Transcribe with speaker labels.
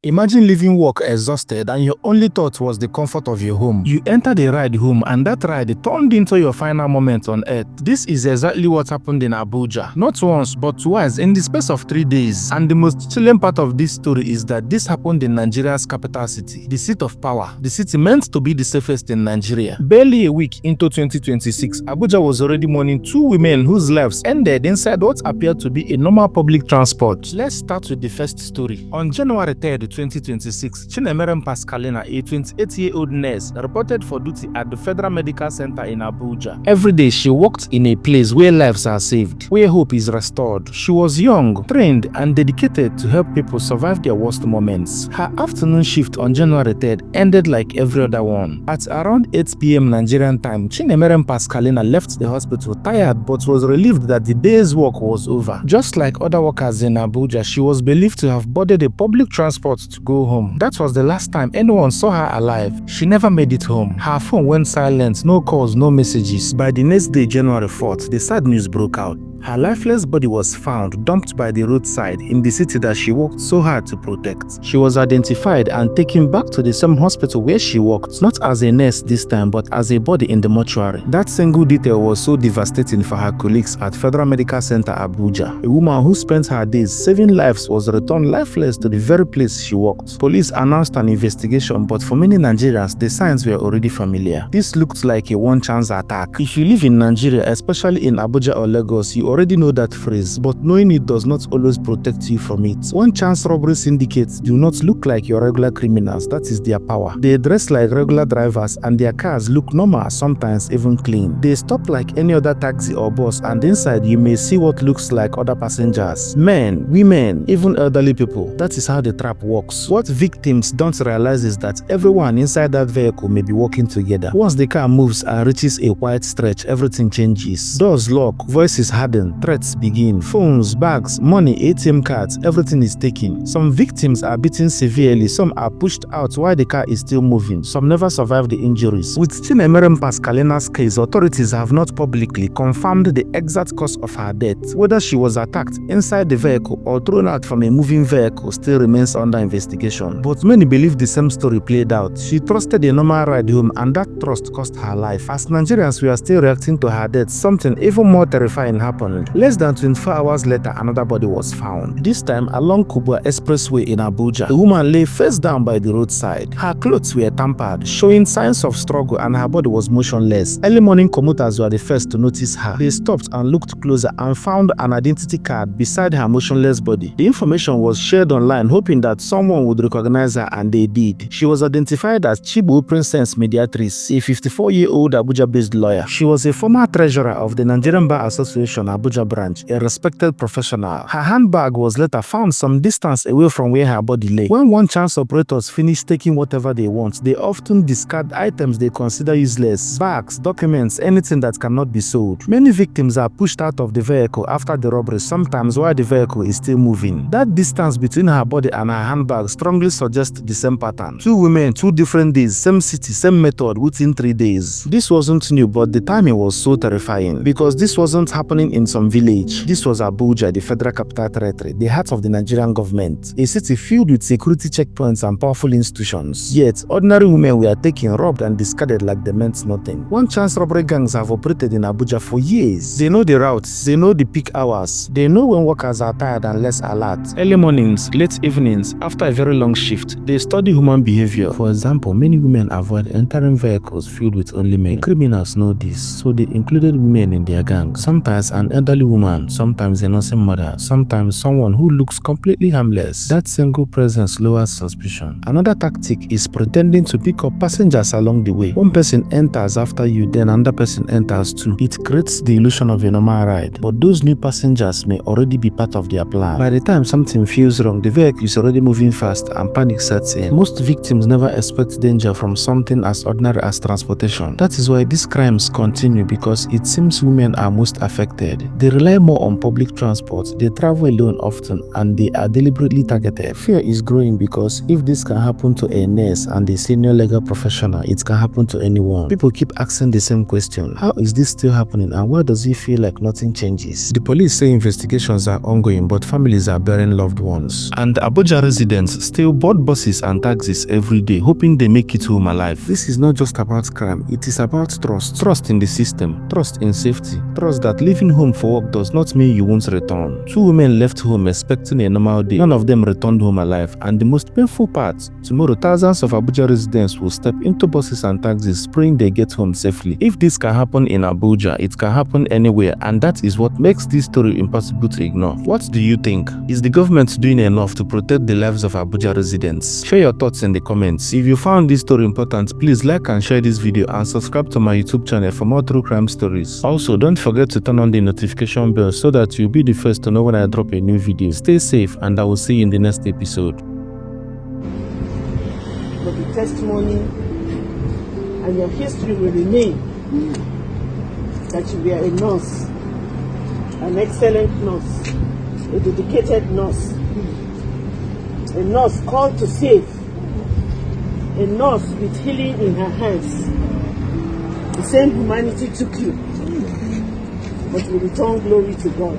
Speaker 1: Imagine leaving work exhausted and your only thought was the comfort of your home. You entered a ride home and that ride turned into your final moment on earth. This is exactly what happened in Abuja. Not once but twice in the space of 3 days. And the most chilling part of this story is that this happened in Nigeria's capital city, the seat of power, the city meant to be the safest in Nigeria. Barely a week into 2026, Abuja was already mourning 2 women whose lives ended inside what appeared to be a normal public transport. Let's start with the first story. On January 3rd, 2026, Chinemerem Pascalina, a 28-year-old nurse, reported for duty at the Federal Medical Center in Abuja. Every day she worked in a place where lives are saved, where hope is restored. She was young, trained, and dedicated to help people survive their worst moments. Her afternoon shift on January 3rd ended like every other one. At around 8 p.m. Nigerian time, Chinemerem Pascalina left the hospital tired but was relieved that the day's work was over. Just like other workers in Abuja, she was believed to have boarded a public transport to go home. That was the last time anyone saw her alive. She never made it home. Her phone went silent, no calls, no messages. By the next day, January 4th, the sad news broke out. Her lifeless body was found, dumped by the roadside in the city that she worked so hard to protect. She was identified and taken back to the same hospital where she worked, not as a nurse this time, but as a body in the mortuary. That single detail was so devastating for her colleagues at Federal Medical Center Abuja. A woman who spent her days saving lives was returned lifeless to the very place she worked. Police announced an investigation, but for many Nigerians, the signs were already familiar. This looked like a one-chance attack. If you live in Nigeria, especially in Abuja or Lagos, you already know that phrase, but knowing it does not always protect you from it. One-chance robbery syndicates do not look like your regular criminals. That is their power. They dress like regular drivers and their cars look normal, sometimes even clean. They stop like any other taxi or bus, and inside you may see what looks like other passengers. Men, women, even elderly people. That is how the trap works. What victims don't realize is that everyone inside that vehicle may be working together. Once the car moves and reaches a wide stretch, everything changes. Doors lock, voices harden, threats begin. Phones, bags, money, ATM cards, everything is taken. Some victims are beaten severely, some are pushed out while the car is still moving. Some never survive the injuries. With Chinemerem Pascalina's case, authorities have not publicly confirmed the exact cause of her death. Whether she was attacked inside the vehicle or thrown out from a moving vehicle still remains under investigation. But many believe the same story played out. She trusted a normal ride home and that trust cost her life. As Nigerians, we are still reacting to her death, something even more terrifying happened. Less than 24 hours later, another body was found. This time along Kubwa Expressway in Abuja. The woman lay face down by the roadside. Her clothes were tampered, showing signs of struggle, and her body was motionless. Early morning commuters were the first to notice her. They stopped and looked closer and found an identity card beside her motionless body. The information was shared online, hoping that someone would recognize her, and they did. She was identified as Chibu Princess Mediatrice, a 54-year-old Abuja-based lawyer. She was a former treasurer of the Nigerian Bar Association Abuja branch, a respected professional. Her handbag was later found some distance away from where her body lay. When one-chance operators finish taking whatever they want, they often discard items they consider useless: bags, documents, anything that cannot be sold. Many victims are pushed out of the vehicle after the robbery, sometimes while the vehicle is still moving. That distance between her body and her handbag strongly suggests the same pattern. 2 women, 2 different days, same city, same method within 3 days. This wasn't new, but the timing was so terrifying because this wasn't happening in some village. This was Abuja, the Federal Capital Territory, the heart of the Nigerian government, a city filled with security checkpoints and powerful institutions. Yet, ordinary women were taken, robbed, and discarded like they meant nothing. One-chance robbery gangs have operated in Abuja for years. They know the routes, they know the peak hours, they know when workers are tired and less alert. Early mornings, late evenings, after a very long shift, they study human behavior. For example, many women avoid entering vehicles filled with only men. Criminals know this, so they included women in their gang. Sometimes an elderly woman, sometimes a nursing mother, sometimes someone who looks completely harmless. That single presence lowers suspicion. Another tactic is pretending to pick up passengers along the way. One person enters after you, then another person enters too. It creates the illusion of a normal ride, but those new passengers may already be part of their plan. By the time something feels wrong, the vehicle is already moving fast and panic sets in. Most victims never expect danger from something as ordinary as transportation. That is why these crimes continue, because it seems women are most affected. scared. They rely more on public transport, they travel alone often, and they are deliberately targeted. Fear is growing because if this can happen to a nurse and a senior legal professional, it can happen to anyone. People keep asking the same question: how is this still happening, and why does it feel like nothing changes? The police say investigations are ongoing, but families are burying loved ones. And Abuja residents still board buses and taxis every day, hoping they make it home alive. This is not just about crime, it is about trust. Trust in the system, trust in safety, trust that leaving home for work does not mean you won't return. 2 women left home expecting a normal day. None of them returned home alive. And the most painful part, tomorrow thousands of Abuja residents will step into buses and taxis praying they get home safely. If this can happen in Abuja, it can happen anywhere, and that is what makes this story impossible to ignore. What do you think? Is the government doing enough to protect the lives of Abuja residents? Share your thoughts in the comments. If you found this story important, please like and share this video and subscribe to my YouTube channel for more true crime stories. Also, don't forget to turn on the notification bell so that you'll be the first to know when I drop a new video. Stay safe, and I will see you in the next episode.
Speaker 2: But the testimony and your history will remain that you were a nurse, an excellent nurse, a dedicated nurse, a nurse called to save, a nurse with healing in her hands. The same humanity took you, but we return glory to God.